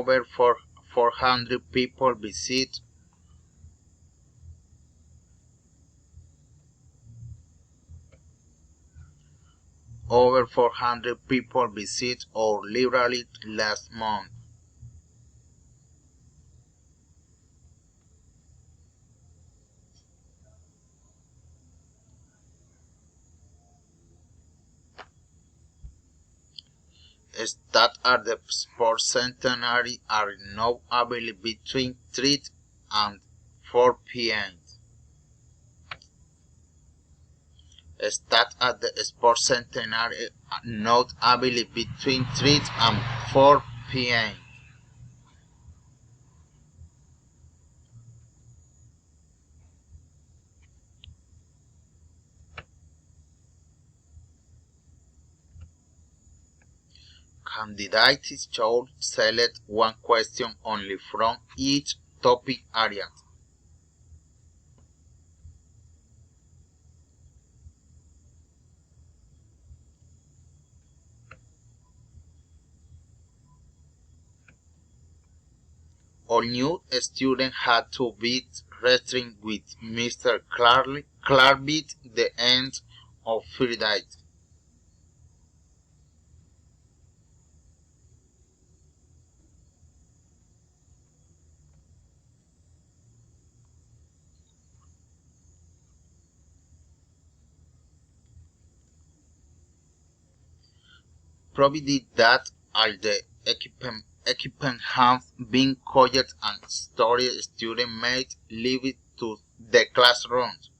over 400 people visit. Over 400 people visit our library last month. Stats at the Sports Centenary are now available between 3 and 4 p.m. Stats at the Sports Centenary are not available between 3 and 4 p.m. Candidates should select one question only from each topic area. All new students had to be registered with Mr. Clark by the end of Friday. Provided that all the equipment have been cooked and stored, students may leave it to the classrooms.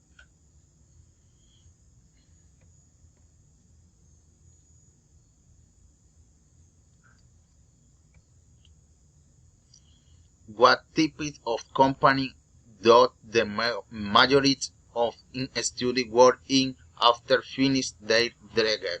What type of company does the majority of students work in after finish their degree?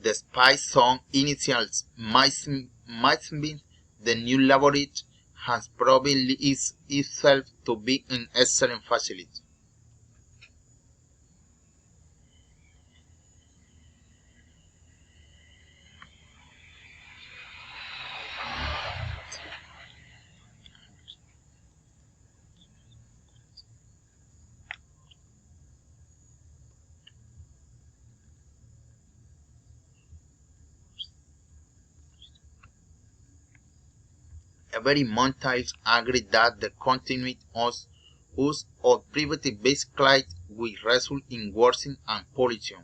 Despite some initial might the new laboratory has proven itself to be an excellent facility. Every Montails agreed that the continued use of private-based cloud will result in worsening and pollution.